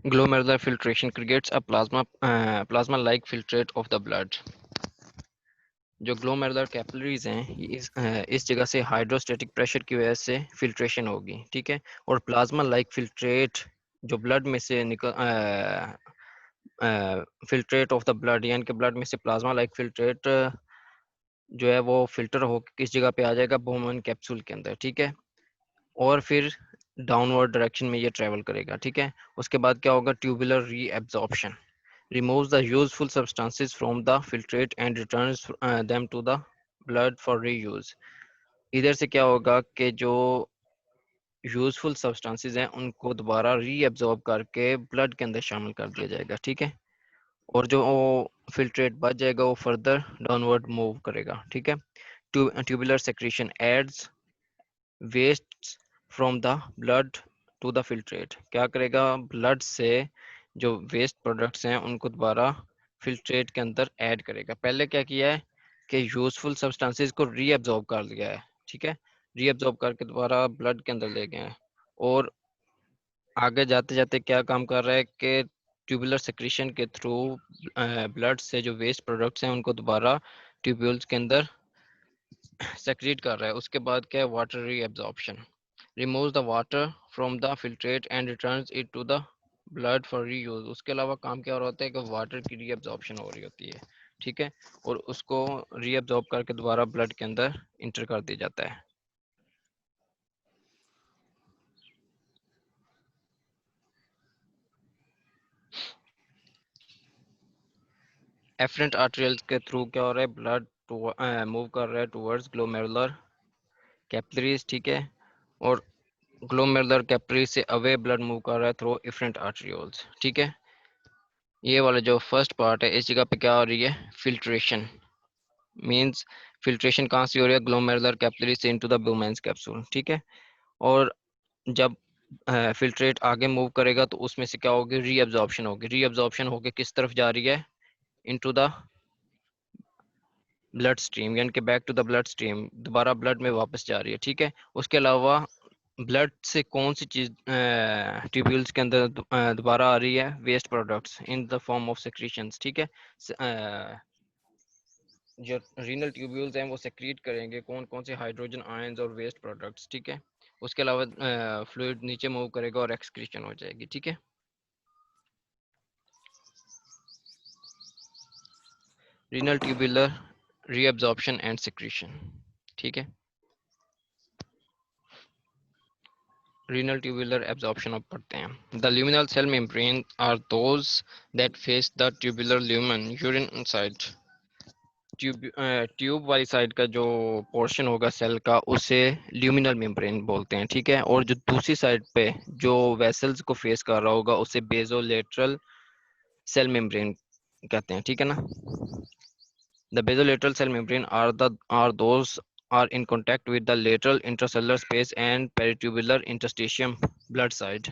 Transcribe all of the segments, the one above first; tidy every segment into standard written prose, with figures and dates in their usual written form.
Glomerular filtration creates a plasma like filtrate of the blood. जो glomerular capillaries हैं इस जगह से हाइड्रोस्टेटिक प्रेशर की वजह से फिल्ट्रेशन होगी, ठीक है। और प्लाज्मा लाइक फिल्ट्रेट जो ब्लड में से निकल फिल्ट्रेट ऑफ द ब्लड, यानी कि ब्लड में से प्लाज्मा लाइक फिल्ट्रेट जो है वो फिल्टर हो किस जगह पे आ जाएगा, बोमन कैप्सूल के अंदर, ठीक है। और फिर डाउनवर्ड डायरेक्शन में ये ट्रेवल करेगा, ठीक है। उसके बाद क्या होगा, tubular reabsorption removes the useful substances from the filtrate and returns them to the blood for reuse. इधर से क्या होगा कि जो यूजफुल सब्सटेंसेस हैं उनको दोबारा रीअब्जॉर्ब करके ब्लड के अंदर शामिल कर दिया जाएगा, ठीक है। और जो फिल्ट्रेट बच जाएगा वो फर्दर डाउनवर्ड मूव करेगा, ठीक है। Tubular secretion aids waste from the blood to the filtrate, क्या करेगा, ब्लड से जो वेस्ट प्रोडक्ट्स हैं उनको दोबारा फिल्ट्रेट के अंदर ऐड करेगा। पहले क्या किया है कि यूजफुल सब्सटेंसेस को रीअब्जॉर्ब कर लिया है, ठीक है। रीअब्जॉर्ब करके दोबारा ब्लड के अंदर ले गए हैं। और आगे जाते जाते क्या काम कर रहा है कि ट्यूबुलर सेक्रेशन के थ्रू ब्लड से जो वेस्ट प्रोडक्ट्स हैं उनको दोबारा ट्यूब्यूल्स के अंदर सेक्रेट कर रहा है। उसके बाद क्या है, water reabsorption removes the water from the filtrate and returns it to the blood for reuse। उसके अलावा काम क्या हो रहा होता है कि वाटर की रीअब्जॉर्प्शन हो रही होती है, ठीक है। और उसको रीअब्जॉर्ब करके दोबारा ब्लड के अंदर इंटर कर दिया जाता है। एफरेंट आर्टेरियल्स के थ्रू क्या हो रहा है, ब्लड मूव कर रहा है टुवर्ड्स ग्लोमेरुलर कैपिलरीज, ठीक है। और ग्लोमेरुलर कैपिलरी से अवे ब्लड मूव कर रहा है थ्रू एफरेंट आर्टेरियोल्स, ठीक है। ये वाला जो फर्स्ट पार्ट है इस जगह पे क्या हो रही है, फिल्ट्रेशन मींस फिल्ट्रेशन कहाँ से हो रही है, ग्लोमेरुलर कैपिलरी से इनटू द ब्लूमेंस कैप्सूल, ठीक है। और जब फिल्ट्रेट आगे मूव करेगा तो उसमें से क्या होगी, रीअब्जॉर्प्शन होगी। रीअब्जॉर्प्शन होके किस तरफ जा रही है, इनटू द ब्लड स्ट्रीम, यानी कि back to the blood stream, दोबारा ब्लड में वापस जा रही है, ठीक है। उसके अलावा ब्लड से कौन सी चीज ट्यूब्यूल्स के अंदर दोबारा आ रही है, waste products in the form of secretions, ठीक है। जो रीनल ट्यूब्यूल्स हैं वो सेक्रीट करेंगे कौन कौन से हाइड्रोजन आयंस और वेस्ट प्रोडक्ट्स, ठीक है। उसके अलावा फ्लूइड नीचे मूव करेगा और एक्सक्रीशन हो जाएगी, ठीक है। Renal tubular reabsorption and secretion, ठीक है। रीनल ट्यूबुलर एब्जॉर्प्शन अब पढ़ते हैं। The luminal cell membrane are those that face the tubular lumen urine inside. Tube वाली साइड का जो पोर्शन होगा सेल का उसे ल्यूमिनल मेम्ब्रेन बोलते हैं, ठीक है। और जो दूसरी साइड पे जो वेसल्स को फेस कर रहा होगा उसे बेजोलेटरल सेल मेम्ब्रेन कहते हैं, ठीक है ना। The basolateral cell membrane are those are in contact with the lateral intracellular space and peritubular interstitium blood side।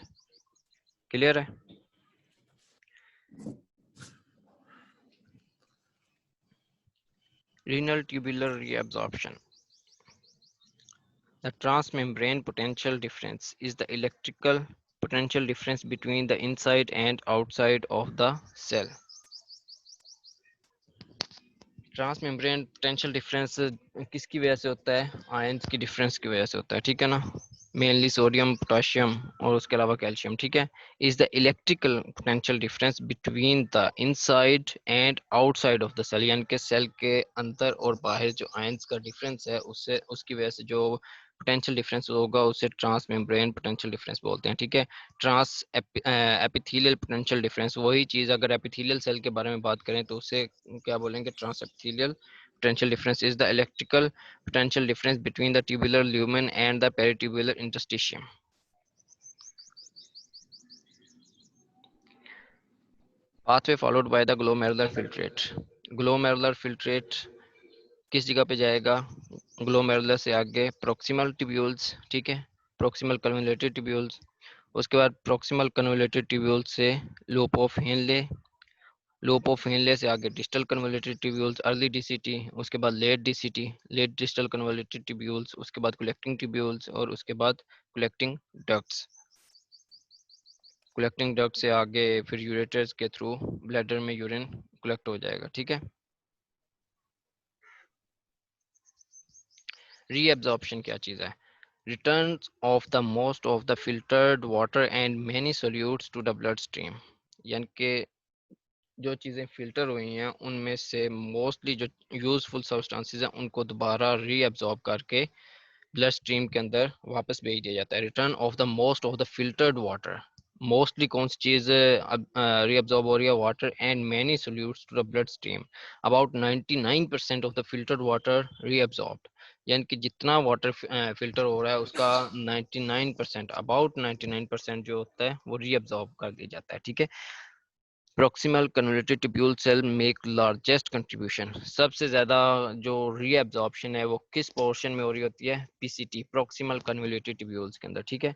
Clear है। renal tubular reabsorption, the transmembrane potential difference is the electrical potential difference between the inside and outside of the cell। Trans membrane potential difference किसकी वजह से होता है, ions की difference की वजह से होता है, ठीक है ना। मेनली सोडियम पोटाशियम और उसके अलावा कैल्शियम, ठीक है। Is the electrical potential difference between the inside and outside of the cell, यानी कि सेल के अंदर और बाहर जो आयंस का डिफरेंस है उससे उसकी वजह से जो पोटेंशियल डिफरेंस होगा उसे ट्रांस मेम्ब्रेन पोटेंशियल डिफरेंस बोलते हैं, ठीक है। ट्रांस एपिथेलियल पोटेंशियल डिफरेंस, वही चीज़ अगर एपिथेलियल सेल के बारे में बात करें तो उसे क्या बोलेंगे, trans epithelial potential difference is the electrical potential difference between the tubular lumen and the peritubular interstitium। pathway followed by the glomerular filtrate। glomerular filtrate किस जगह पे जाएगा, ग्लोमेरुलर से आगे प्रोक्सिमल ट्यूब्यूल्स, ठीक है, प्रोक्सिमल कन्वोल्यूटेड ट्यूब्यूल्स। उसके बाद प्रोक्सिमल कन्वोल्यूटेड ट्यूब्यूल से loop of Henle, loop of Henle से आगे distal convoluted tubules early DCT, उसके बाद late DCT late distal convoluted tubules, उसके बाद कलेक्टिंग ट्यूब्यूल्स और उसके बाद कलेक्टिंग डक्ट्स। कलेक्टिंग डक्ट से आगे फिर यूरेटर्स के थ्रू ब्लैडर में यूरिन कलेक्ट हो जाएगा, ठीक है। रीएब्जॉर्प्शन क्या चीज़ है? Return of the most of the filtered water and many solutes to the blood stream, यानी कि जो चीज़ें फिल्टर हुई हैं उनमें से मोस्टली जो यूजफुल सब्सटेंसेस हैं उनको दोबारा रीअब्जॉर्ब करके ब्लड स्ट्रीम के अंदर वापस भेज दिया जाता है। Return of the most of the filtered water, mostly कौन सी चीज़ रीअब्जॉर्ब हो रही है? Water and many solutes to the blood stream. About 99% of the filtered water reabsorbed, यानी कि जितना वाटर फिल्टर हो रहा है उसका 99%, अबाउट 99% जो होता है वो रीअब्जॉर्ब कर दिया जाता है, ठीक है। Proximal convoluted tubule cell make largest contribution, सबसे ज़्यादा जो रीअब्जॉर्प्शन है वो किस पोर्शन में हो रही होती है? पीसीटी, प्रॉक्सिमल कन्वोल्यूटेड ट्यूब्यूल्स के अंदर, ठीक है।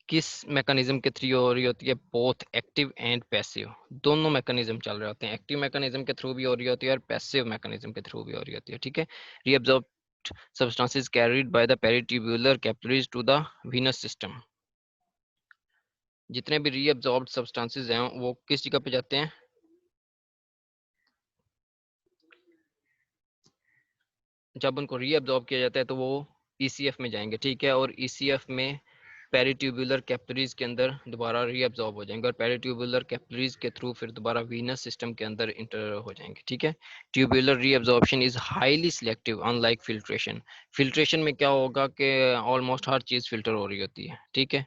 किस मैकेनिज्म के थ्रू हो रही होती है? बोथ एक्टिव एंड पैसिव, दोनों मैकेनिज्म चल रहे होते हैं। एक्टिव मैकेनिज्म के थ्रू भी हो रही होती है और पैसिव मैकेनिज्म के थ्रू भी हो रही होती है, ठीक है। Reabsorb substances carried by the peritubular capillaries to the venous system, जितने भी रीअब्जॉर्ब्ड सब्सटेंसेस हैं वो किस जगह पे जाते हैं? जब उनको रीअब्जॉर्ब किया जाता है तो वो ईसीएफ में जाएंगे, ठीक है। और ईसीएफ में पेरिट्यूबुलर कैपिलरीज के अंदर दोबारा रीअब्जॉर्ब हो जाएंगे और पेरिट्यूबुलर कैपिलरीज के थ्रू फिर दोबारा वीनस सिस्टम के अंदर इंटर हो जाएंगे, ठीक है। Tubular reabsorption is highly selective unlike filtration. Filtration में क्या होगा कि ऑलमोस्ट हर चीज फिल्टर हो रही होती है, ठीक है,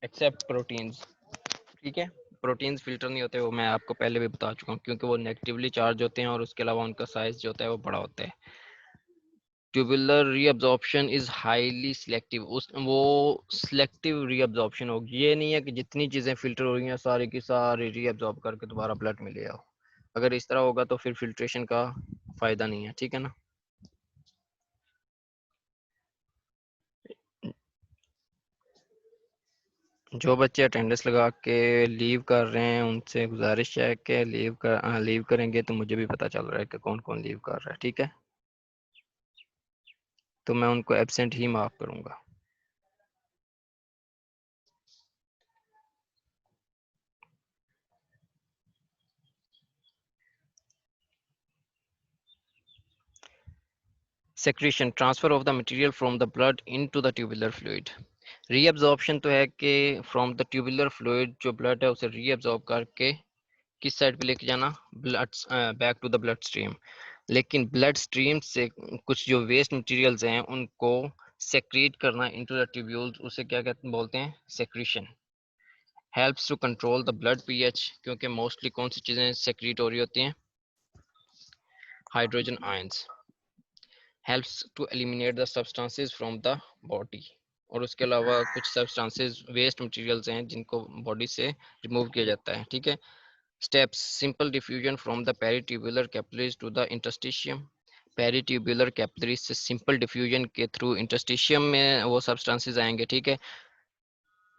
एक्सेप्ट प्रोटीन्स, ठीक है। प्रोटीन्स फिल्टर नहीं होते, वो मैं आपको पहले भी बता चुका हूँ, क्योंकि वो नेगेटिवली चार्ज होते हैं और उसके अलावा उनका साइज जो होता है वो बड़ा होता है। Tubular reabsorption is highly selective, उस वो सिलेक्टिव रीअब्जॉर्प्शन होगी। ये नहीं है कि जितनी चीजें फिल्टर हो रही हैं सारी की सारी रीअब्जॉर्ब करके दोबारा ब्लड में ले आओ। अगर इस तरह होगा तो फिर फिल्ट्रेशन का फायदा नहीं है, ठीक है ना। जो बच्चे अटेंडेंस लगा के लीव कर रहे हैं उनसे गुजारिश है कि लीव करेंगे तो मुझे भी पता चल रहा है कि कौन कौन लीव कर रहा है, ठीक है। तो मैं उनको एब्सेंट ही मार्क करूंगा। Secretion, transfer of the material from the blood into the tubular fluid. Reabsorption तो है कि फ्रॉम द ट्यूबुलर फ्लूइड जो ब्लड है उसे रीअब्जॉर्ब करके किस साइड पे लेके जाना? Blood back to the blood stream. लेकिन ब्लड स्ट्रीम से कुछ जो वेस्ट मटेरियल्स हैं उनको सेक्रेट करना इनटू द ट्यूब्यूल्स, उसे क्या कहते बोलते हैं? Secretion. Helps to control the blood pH, क्योंकि मोस्टली कौन सी चीजें सेक्रेट हो रही होती हैं? Hydrogen ions. Helps to eliminate the substances from the body, और उसके अलावा कुछ सब्सटेंसेस वेस्ट मटेरियल्स हैं जिनको बॉडी से रिमूव किया जाता है, ठीक है। Steps, simple diffusion from the peritubular capillaries to the interstitium. Peritubular capillaries से सिंपल डिफ्यूजन के थ्रू इंटरस्टिशियम में वो सब्सटेंसेस आएंगे, ठीक है।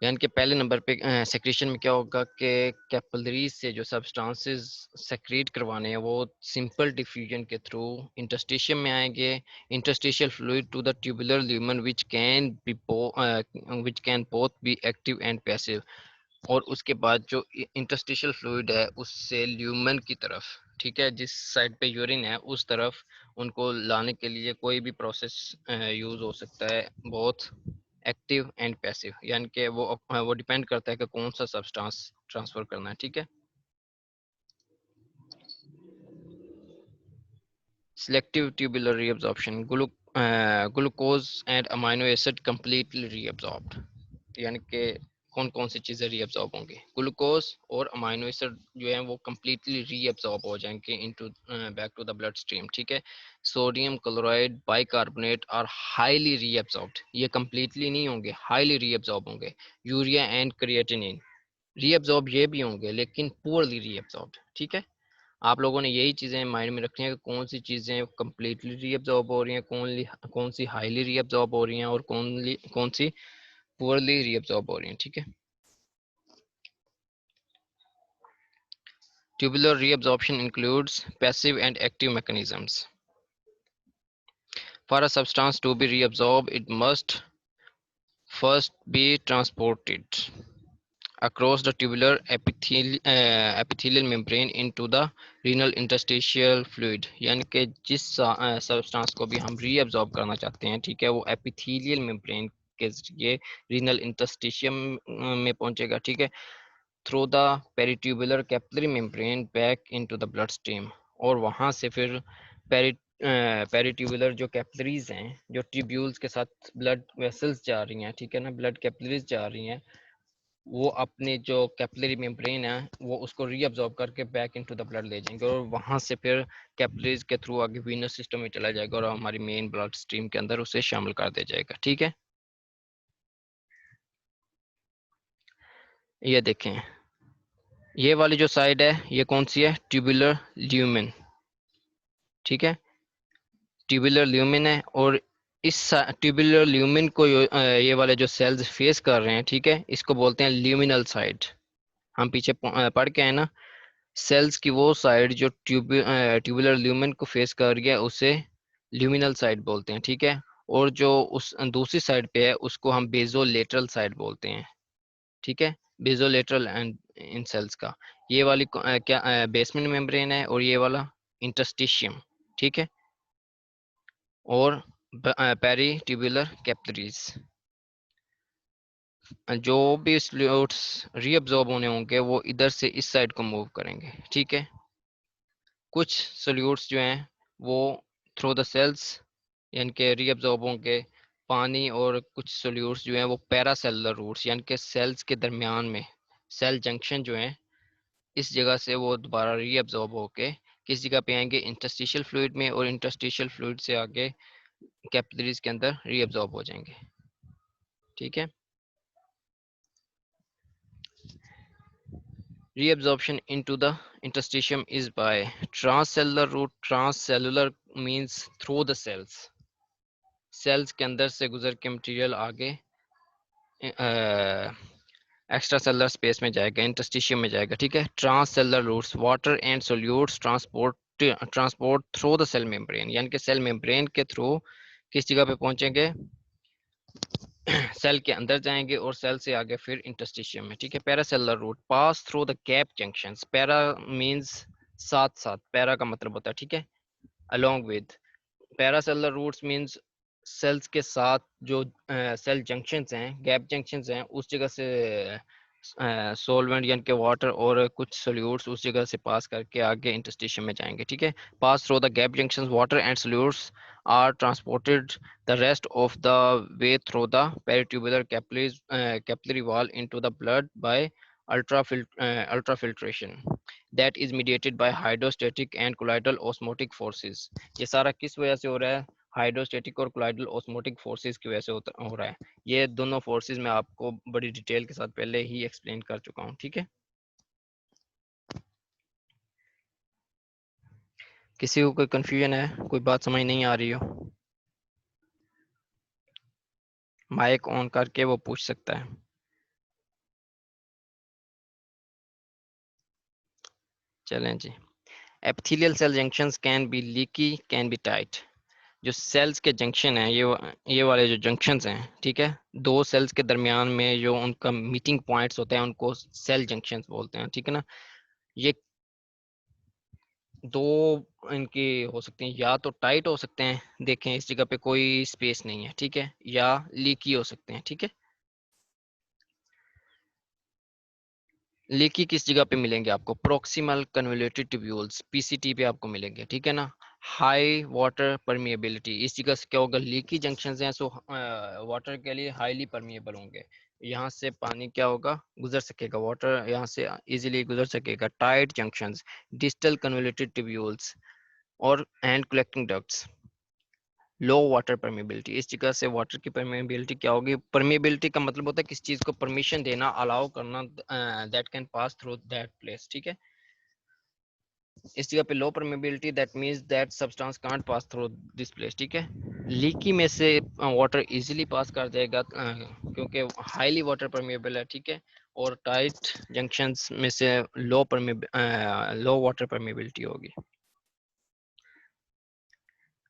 यानी कि पहले नंबर पे सेक्रेशन में क्या होगा कि कैपिलरीज से जो सब्सटेंसेस सेक्रेट करवाने हैं वो सिंपल डिफ्यूजन के थ्रू इंटरस्टिशियम में आएंगे। Interstitial fluid to the tubular lumen which can both be active and passive. और उसके बाद जो इंटरस्टिशियल फ्लूइड है उससे ल्यूमन की तरफ, ठीक है, जिस साइड पे यूरिन है उस तरफ उनको लाने के लिए कोई भी प्रोसेस यूज हो सकता है, बहुत एक्टिव एंड पैसिव, यानी कि वो डिपेंड करता है कि कौन सा सब्सटेंस ट्रांसफर करना है, ठीक है। Selective tubular reabsorption, glucose and amino acid completely reabsorbed, यानी कि कौन कौन सी चीज़ें रीअब्जॉर्ब होंगी? ग्लूकोज और अमाइनो एसिड जो है वो कम्प्लीटली रीअब्जॉर्ब हो जाएंगे into back to the blood stream, ठीक है। Sodium chloride bicarbonate are highly reabsorbed, ये कम्प्लीटली नहीं होंगे, हाईली रीअब्जॉर्ब होंगे। यूरिया एंड क्रिएटिनिन रीअब्जॉर्ब ये भी होंगे लेकिन पुअरली रीअब्जॉर्ब्ड, ठीक है। आप लोगों ने यही चीज़ें माइंड में रखनी है कि कौन सी चीज़ें कम्प्लीटली रीअब्जॉर्ब हो रही हैं, कौन सी हाईली रीअब्जॉर्ब हो रही हैं और कौन सी पुअरली रीअब्जॉर्ब हो रही हैं, ठीक है। Tubular reabsorption includes passive and active mechanisms. For a substance to be reabsorbed, it must first be transported across the tubular epithelial membrane into the renal interstitial fluid, यानी कि जिस सब्सटेंस को भी हम रीअब्जॉर्ब करना चाहते हैं, ठीक है, वो एपिथेलियल मेम्ब्रेन के जरिए रीनल इंटरस्टिशियम में पहुंचेगा, ठीक है, through the peritubular capillary membrane back into the blood stream, और वहां से फिर पेरी पेरिट्यूबुलर जो कैपिलरीज हैं, जो ट्यूब्यूल्स के साथ ब्लड वेसल्स जा रही हैं, ठीक है ना, ब्लड कैपिलरीज जा रही हैं, वो अपने जो कैपिलरी मेम्ब्रेन है वो उसको रीअब्जॉर्ब करके बैक इनटू द ब्लड ले जाएंगे, और वहां से फिर कैपिलरीज के थ्रू आगे वीनस सिस्टम में चला जाएगा और हमारी मेन ब्लड स्ट्रीम के अंदर उसे शामिल कर दिया जाएगा, ठीक है। ये देखें, ये वाली जो साइड है ये कौन सी है, ट्यूबुलर ल्यूमेन, ठीक है, ट्यूबुलर ल्यूमेन है, और इस ट्यूबुलर ल्यूमेन को ये वाले जो सेल्स फेस कर रहे हैं, ठीक है, इसको बोलते हैं ल्यूमिनल साइड। हम पीछे पढ़ के आए ना, सेल्स की वो साइड जो ट्यूबुलर ल्यूमेन को फेस कर रही है उसे ल्यूमिनल साइड बोलते हैं, ठीक है, और जो उस दूसरी साइड पे है उसको हम बेजोलेटरल साइड बोलते हैं, ठीक है, बेजोलेटरल एंड इन सेल्स का। ये वाली क्या बेसमेंट मेम्ब्रेन है, और ये वाला इंटरस्टिशियम, ठीक है, और पेरी ट्यूबुलर कैपिलरीज। जो भी फ्लूइड्स रीअब्जॉर्ब होने होंगे वो इधर से इस साइड को मूव करेंगे, ठीक है। कुछ सोल्यूट्स जो हैं वो थ्रू द सेल्स यानी कि रीअब्जॉर्ब होंगे पानी, और कुछ सोल्यूट्स जो हैं वो पैरासेलुलर रूट्स यानी कि सेल्स के दरमियान में सेल जंक्शन जो हैं इस जगह से वो दोबारा रीअब्जॉर्ब होके किस जगह पे आएंगे, इंटरस्टिशियल फ्लूइड में, और इंटरस्टिशियल फ्लूइड से आगे कैपिलरीज के अंदर रीअब्जॉर्ब हो जाएंगे, ठीक है। Reabsorption into the interstitium is by transcellular route. Transcellular means through the cells. Cells के अंदर से गुजर के मटेरियल आगे एक्स्ट्रा सेलुलर स्पेस में जाएगा, इंटरस्टिशियम में जाएगा, ठीक है। Transcellular routes, water and solutes transport through the cell membrane, यानी कि सेल मेम्ब्रेन के थ्रू किस जगह पे पहुंचेंगे, सेल के अंदर जाएंगे और सेल से आगे फिर इंटरस्टिशियम में, ठीक है। Paracellular route pass through the gap junctions, para means साथ साथ, पैरा का मतलब होता है, ठीक है, along with. Paracellular routes means cells के साथ जो सेल जंक्शंस हैं, गैप जंक्शंस हैं, उस जगह से सोलवेंट यानी कि वाटर और कुछ सोल्यूट्स उस जगह से पास करके आगे इंटरस्टिशियम में जाएंगे, ठीक है। पास through the gap junctions water and solutes are transported the rest of the way through the peritubular capillary wall into the blood by ultrafiltration that is mediated by hydrostatic and colloidal osmotic forces। ये सारा किस वजह से हो रहा है, hydrostatic और colloidal osmotic forces की वजह से हो रहा है। ये दोनों फोर्सेस मैं आपको बड़ी डिटेल के साथ पहले ही एक्सप्लेन कर चुका हूँ, ठीक है। किसी को कोई कंफ्यूजन है, कोई बात समझ नहीं आ रही हो, माइक ऑन करके वो पूछ सकता है। चलें जी। Epithelial cell junctions can be leaky, can be tight. जो सेल्स के जंक्शन हैं, ये वाले जो जंक्शंस हैं, ठीक है, दो सेल्स के दरमियान में जो उनका मीटिंग पॉइंट्स होते हैं उनको सेल जंक्शंस बोलते हैं, ठीक है ना। ये दो इनके हो सकते हैं, या तो टाइट हो सकते हैं, देखें इस जगह पे कोई स्पेस नहीं है, ठीक है, या लीकी हो सकते हैं, ठीक है। लीकी किस जगह पे मिलेंगे आपको, प्रोक्सिमल कन्वोल्यूटेड ट्यूब्यूल्स पीसीटी पे आपको मिलेंगे, ठीक है ना। हाई वाटर परमिएबिलिटी, इस जगह से क्या होगा, लीकी जंक्शन हैं सो वाटर के लिए हाईली परमिएबल होंगे, यहाँ से पानी क्या होगा, गुजर सकेगा, वाटर यहाँ से इजीली गुजर सकेगा। Tight junctions, distal convoluted tubules और and collecting ducts, low water permeability, इस जगह से वाटर की परमेबिलिटी क्या होगी, परमेबिलिटी का मतलब होता है किस चीज को परमिशन देना, अलाउ करना, that can pass through that place, ठीक है। इस जगह पे low permeability, that means that substance can't pass through this place, ठीक है। लीकी में से वाटर इजीली पास कर जाएगा क्योंकि हाईली वाटर परमेबल है, ठीक है, और टाइट जंक्शंस में से लो वाटर परमेबिलिटी होगी।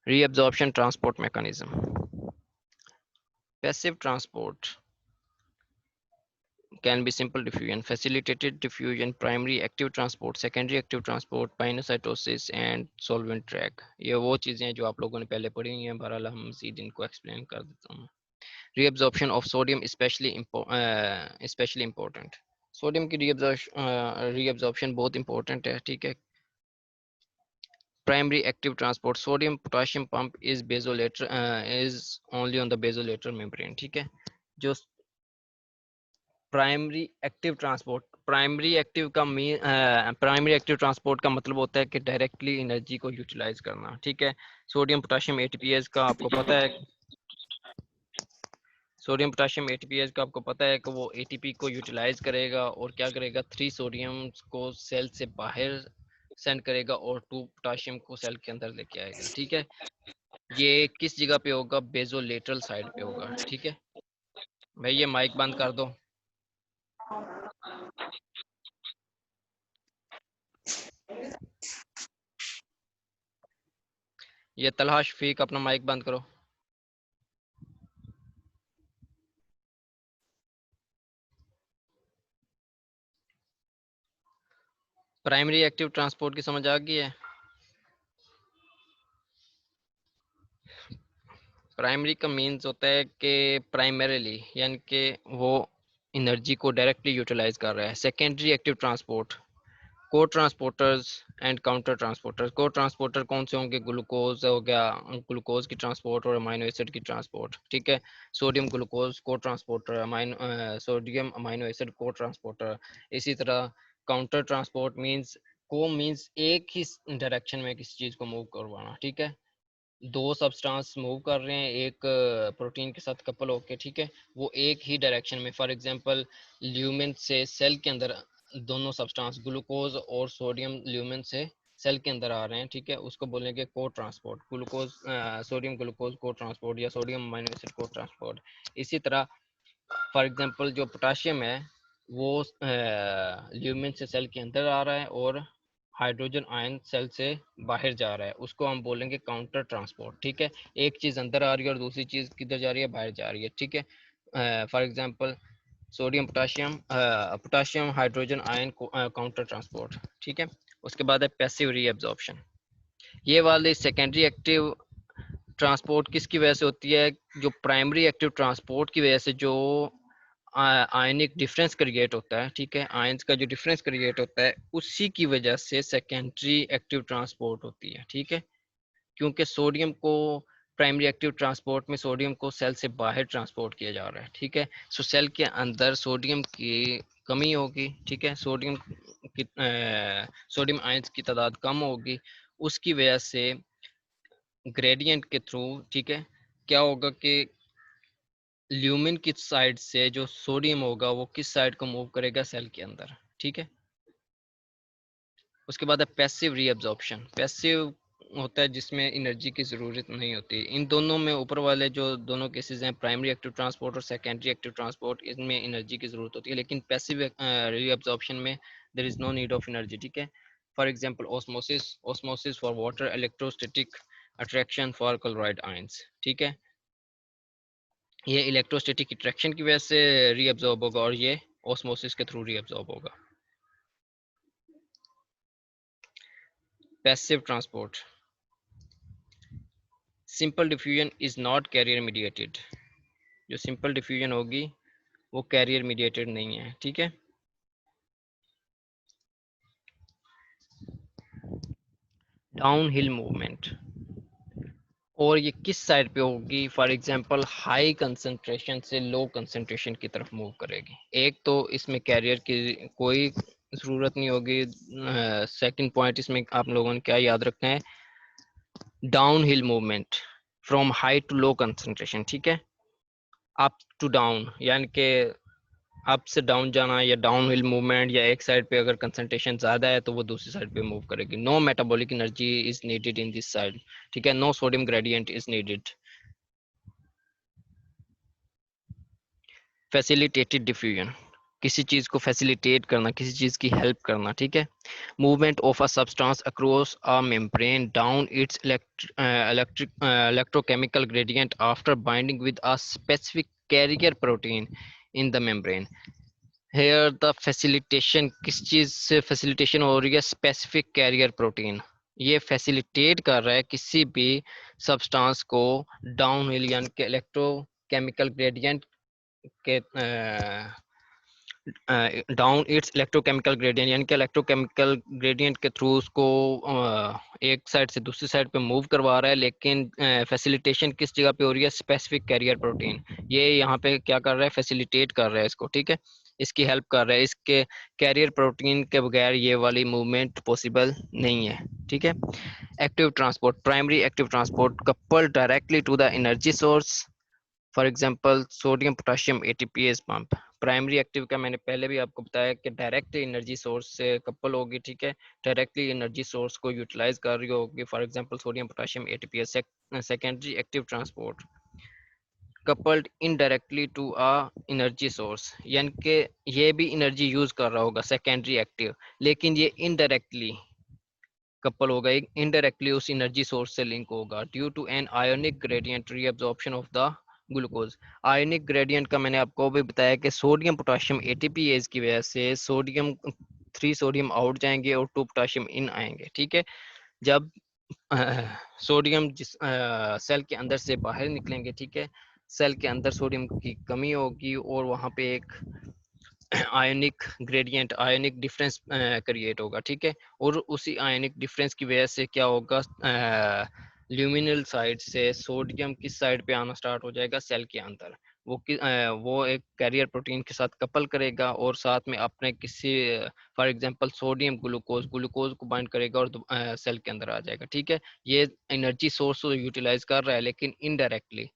Reabsorption transport mechanism, passive transport, can be simple diffusion, facilitated diffusion, primary active transport, secondary active transport, pinocytosis and solvent track. ये वो चीज़ें हैं जो आप लोगों ने पहले पढ़ी हुई हैं, बहरहाल हम मज़ीद इनको एक्सप्लेन कर देता हूँ. Reabsorption of sodium especially important. Sodium की reabsorption बहुत important है, ठीक है. Primary active transport, sodium potassium pump is basolateral, is only on the basolateral membrane, ठीक है. जो primary active transport, primary active transport का मतलब होता है कि डायरेक्टली एनर्जी को यूटिलाइज करना, ठीक है. सोडियम पोटेशियम एटीपीएस का आपको पता है, सोडियम पोटेशियम एटीपीएस का आपको पता है कि वो एटीपी को यूटिलाइज करेगा और क्या करेगा, 3 सोडियम को सेल से बाहर सेंड करेगा और 2 पोटेशियम को सेल के अंदर लेके आएगा, ठीक है. ये किस जगह पे होगा, बेजोलेटरल साइड पे होगा, ठीक है. भाई ये माइक बंद कर दो. ये तलहा शफीक अपना माइक बंद करो. प्राइमरी एक्टिव ट्रांसपोर्ट की समझ आ गई है. प्राइमरी का मीन्स होता है कि प्राइमरीली यानी कि वो एनर्जी को डायरेक्टली यूटिलाइज कर रहा है. सेकेंडरी एक्टिव ट्रांसपोर्ट, को ट्रांसपोर्टर्स एंड काउंटर ट्रांसपोर्टर्स. को ट्रांसपोर्टर कौन से होंगे, ग्लूकोज हो गया, ग्लूकोज की ट्रांसपोर्ट और अमाइनो एसिड की ट्रांसपोर्ट, ठीक है. सोडियम ग्लूकोज को ट्रांसपोर्टर, सोडियम अमाइनो एसिड को ट्रांसपोर्टर. इसी तरह काउंटर ट्रांसपोर्ट मीन्स, को मीन्स एक ही डायरेक्शन में किसी चीज को मूव करवाना, ठीक है. दो सब्सटेंस मूव कर रहे हैं एक प्रोटीन के साथ कपल होके, ठीक है. वो एक ही डायरेक्शन में, फॉर एग्जांपल ल्यूमेन से सेल के अंदर दोनों सब्सटेंस ग्लूकोज और सोडियम ल्यूमेन से सेल के अंदर आ रहे हैं, ठीक है. उसको बोलेंगे को ट्रांसपोर्ट, ग्लूकोज सोडियम ग्लूकोज को ट्रांसपोर्ट या सोडियम अमाइनो एसिड को ट्रांसपोर्ट. इसी तरह फॉर एग्जांपल जो पोटाशियम है वो ल्यूमेन से सेल के अंदर आ रहा है और हाइड्रोजन आयन सेल से बाहर जा रहा है, उसको हम बोलेंगे काउंटर ट्रांसपोर्ट, ठीक है. एक चीज अंदर आ रही है और दूसरी चीज किधर जा रही है, बाहर जा रही है, ठीक है. For example sodium potassium, potassium hydrogen ion counter transport, ठीक है. उसके बाद है पैसिव रीअब्जॉर्प्शन. ये वाली सेकेंडरी एक्टिव ट्रांसपोर्ट किसकी वजह से होती है, जो प्राइमरी एक्टिव ट्रांसपोर्ट की वजह से जो आयनिक डिफरेंस क्रिएट होता है, ठीक है. आयंस का जो डिफरेंस क्रिएट होता है उसी की वजह से सेकेंडरी एक्टिव ट्रांसपोर्ट होती है, ठीक है. क्योंकि सोडियम को प्राइमरी एक्टिव ट्रांसपोर्ट में सोडियम को सेल से बाहर ट्रांसपोर्ट किया जा रहा है, ठीक है. सो सेल के अंदर सोडियम की कमी होगी, ठीक है. सोडियम आयंस की तादाद कम होगी, उसकी वजह से ग्रेडियंट के थ्रू, ठीक है, क्या होगा कि ल्यूमिन की साइड से जो सोडियम होगा वो किस साइड को मूव करेगा, सेल के अंदर, ठीक है. उसके बाद है पैसिव रीअब्जॉर्प्शन. पैसिव होता है जिसमें एनर्जी की ज़रूरत नहीं होती. इन दोनों में ऊपर वाले जो दोनों केसेस हैं, प्राइमरी एक्टिव ट्रांसपोर्ट और सेकेंडरी एक्टिव ट्रांसपोर्ट, इसमें एनर्जी की ज़रूरत होती है, लेकिन पैसिव रीअब्जॉर्प्शन में there is no need of energy, ठीक है. For example osmosis, osmosis for water, electrostatic attraction for chloride ions, ठीक है. ये इलेक्ट्रोस्टैटिक अट्रैक्शन की वजह से रीअब्जॉर्ब होगा और ये ऑस्मोसिस के थ्रू रीअब्जॉर्ब होगा. Passive transport, simple diffusion is not carrier mediated. जो सिंपल डिफ्यूजन होगी वो कैरियर मीडिएटेड नहीं है, ठीक है. डाउन हिल मूवमेंट, और ये किस साइड पे होगी, फॉर एग्जांपल हाई कंसंट्रेशन से लो कंसंट्रेशन की तरफ मूव करेगी. एक तो इसमें कैरियर की कोई ज़रूरत नहीं होगी. सेकंड पॉइंट इसमें आप लोगों ने क्या याद रखना है, down hill movement from high to low concentration, ठीक है. अप टू डाउन यानी कि अप से डाउन जाना, या डाउन हिल मूवमेंट, या एक साइड पे अगर कंसंट्रेशन ज़्यादा है तो वो दूसरी साइड पे मूव करेगी. No metabolic energy is needed in this side, ठीक है. No sodium gradient is needed. Facilitated diffusion, किसी चीज को फैसिलिटेट करना, किसी चीज की हेल्प करना, ठीक है. Movement of a substance across a membrane down its electrochemical gradient after binding with a specific carrier protein in the membrane. Here the facilitation, किस चीज से फैसिलिटेशन हो रही है? Specific carrier protein. ये फैसिलिटेट कर रहा है किसी भी सब्सटेंस को डाउन हिल यानी कि इलेक्ट्रोकेमिकल ग्रेडियंट के डाउन इट्स इलेक्ट्रोकेमिकल ग्रेडियंट, यानी कि इलेक्ट्रोकेमिकल ग्रेडियंट के थ्रू उसको एक साइड से दूसरी साइड पे मूव करवा रहा है। लेकिन फैसिलिटेशन किस जगह पे हो रही है? Specific carrier protein. ये यहाँ पे क्या कर रहा है? फैसिलिटेट कर रहा है इसको, ठीक है, इसकी हेल्प कर रहा है। इसके कैरियर प्रोटीन के बगैर ये वाली मूवमेंट पॉसिबल नहीं है, ठीक है। Active transport, primary active transport couple directly to the energy source, for example sodium potassium ATPase pump. Primary active का मैंने पहले भी आपको बताया कि डायरेक्ट एनर्जी सोर्स से कपल होगी, ठीक है, डायरेक्टली एनर्जी सोर्स को यूटिलाइज कर रही होगी, for example sodium potassium ATPase. Secondary active transport coupled indirectly to a energy source, यानी कि ये भी एनर्जी यूज कर रहा होगा सेकेंडरी एक्टिव, लेकिन ये इनडायरेक्टली कपल होगा, इनडायरेक्टली उस एनर्जी सोर्स से लिंक होगा due to an ionic gradient reabsorption of the glucose. Ionic gradient का मैंने आपको भी बताया कि सोडियम पोटेशियम एटीपीएज की वजह से सोडियम 3 सोडियम आउट जाएंगे और 2 पोटेशियम इन आएंगे, ठीक है। जब सोडियम जिस सेल के अंदर से बाहर निकलेंगे, ठीक है, सेल के अंदर सोडियम की कमी होगी और वहाँ पे एक आयनिक ग्रेडियंट, आयनिक डिफरेंस क्रिएट होगा, ठीक है। और उसी आयनिक डिफरेंस की वजह से क्या होगा? ल्यूमिनल साइड से सोडियम किस साइड पे आना स्टार्ट हो जाएगा? सेल के अंदर। वो एक कैरियर प्रोटीन के साथ कपल करेगा और साथ में अपने किसी, for example sodium glucose, glucose को बाइंड करेगा और सेल के अंदर आ जाएगा, ठीक है। ये एनर्जी सोर्स को यूटिलाइज कर रहा है लेकिन indirectly.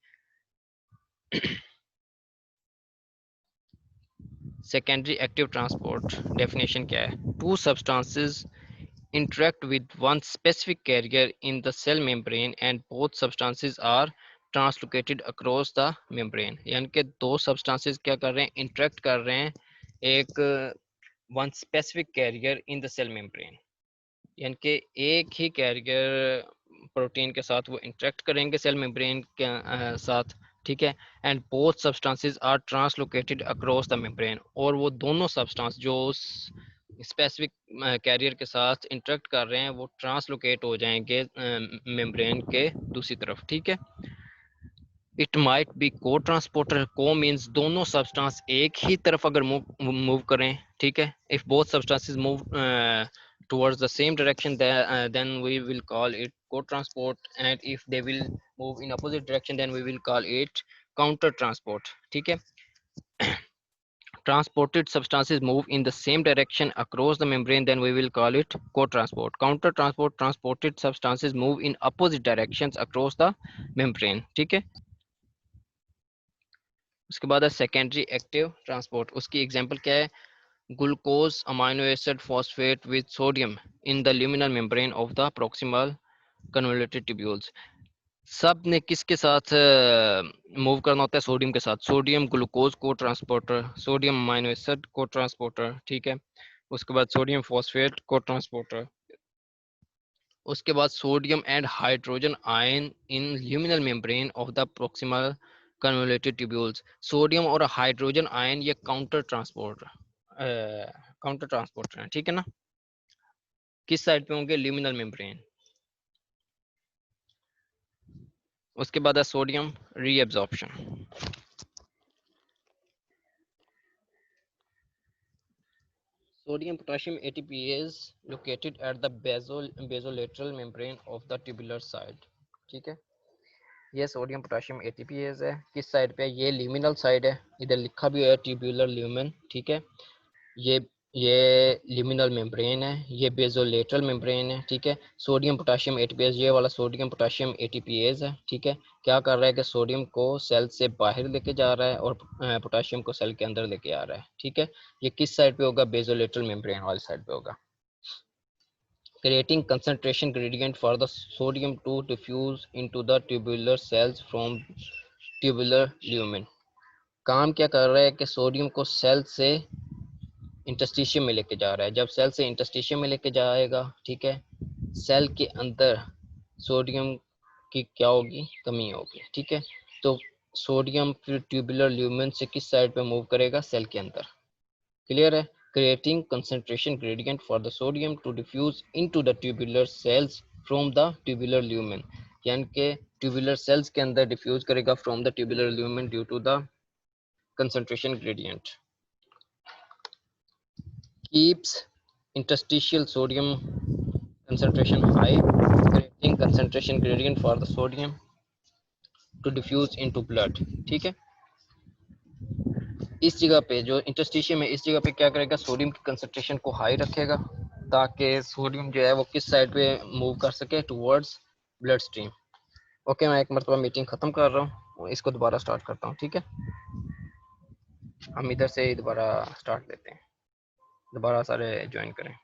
Secondary active transport definition क्या है? To substances interact with one specific carrier in the cell membrane and both substances are translocated across the membrane, यानी कि दो substances क्या कर रहे हैं? interact कर रहे हैं एक one specific carrier in the cell membrane, यानी कि एक ही कैरियर प्रोटीन के साथ वो इंटरेक्ट करेंगे सेल मेम्ब्रेन के साथ, ठीक है। And both substances are translocated across the membrane, और वो दोनों सब्सटेंस जो उस स्पेसिफिक कैरियर के साथ इंटरेक्ट कर रहे हैं वो ट्रांसलोकेट हो जाएंगे मेम्ब्रेन के दूसरी तरफ, ठीक है। इट माइट बी को ट्रांसपोर्टर, को मीन्स दोनों सब्सटेंस एक ही तरफ अगर मूव करें, ठीक है। If both substances move towards the same direction, then we will call it co-transport, and if they will move in opposite direction then we will call it counter transport, ठीक है। Transported substances move in the same direction across the membrane, then we will call it co-transport. Counter transport, transported substances move in opposite directions across the membrane, ठीक है। उसके बाद है secondary active transport, उसकी example क्या है? Glucose amino acid phosphate with sodium in the luminal membrane of the proximal convoluted tubules. सब ने किसके साथ मूव करना होता है? सोडियम के साथ। सोडियम ग्लूकोज को ट्रांसपोर्टर, सोडियम अमाइनो एसिड को ट्रांसपोर्टर, ठीक है। उसके बाद सोडियम फॉस्फेट को ट्रांसपोर्टर, उसके बाद sodium and hydrogen ion in luminal membrane of the proximal convoluted tubules. Sodium और हाइड्रोजन आयन ये काउंटर ट्रांसपोर्टर हैं, ठीक है ना। किस साइड पे होंगे? Luminal membrane. उसके बाद है sodium reabsorption. Sodium potassium ATPase located at the basolateral membrane of the tubular side, ठीक है। ये सोडियम पोटेशियम एटीपीएज है, किस साइड पे? ये ल्यूमिनल साइड है, इधर लिखा भी है ट्यूबुलर ल्यूमेन, ठीक है। ये ये ल्यूमिनल मेम्ब्रेन है, ये बेजोलेटरल मेम्ब्रेन है, ठीक है। सोडियम पोटेशियम एटीपीएज, ये वाला सोडियम पोटेशियम एटीपीएज है, ठीक है। क्या कर रहा है कि सोडियम को सेल से बाहर लेके जा रहा है और पोटेशियम को सेल के अंदर लेके आ रहा है, ठीक है। ये किस साइड पे होगा? बेजोलेटरल मेम्ब्रेन वाली साइड पे होगा। Creating concentration gradient for the sodium to diffuse into the tubular cells from tubular lumen। काम क्या कर रहा है कि सोडियम को सेल से इंटरस्टिशियम में लेके जा रहा है। जब सेल से इंटरस्टिशियम में लेके जाएगा, ठीक है, सेल के अंदर सोडियम की क्या होगी? कमी होगी, ठीक है। तो सोडियम फिर ट्यूबुलर ल्यूमेन से किस साइड पे मूव करेगा? सेल के अंदर। क्लियर है? Creating concentration gradient for the sodium to diffuse into the tubular cells from the tubular lumen, यानी कि ट्यूबुलर सेल्स के अंदर डिफ्यूज करेगा from the tubular lumen due to the concentration gradient. Keeps interstitial sodium concentration high, creating concentration gradient for the sodium to diffuse into blood। ठीक है, इस जगह पे जो इंटरस्टिशियम है इस जगह पे क्या करेगा, सोडियम की कंसंट्रेशन को हाई रखेगा ताकि सोडियम जो है वो किस साइड पे मूव कर सके, टुवर्ड्स ब्लड स्ट्रीम। ओके, मैं एक मरतबा मीटिंग ख़त्म कर रहा हूँ, इसको दोबारा स्टार्ट करता हूँ। ठीक है, हम इधर से दोबारा स्टार्ट लेते हैं, दोबारा सारे ज्वाइन करें।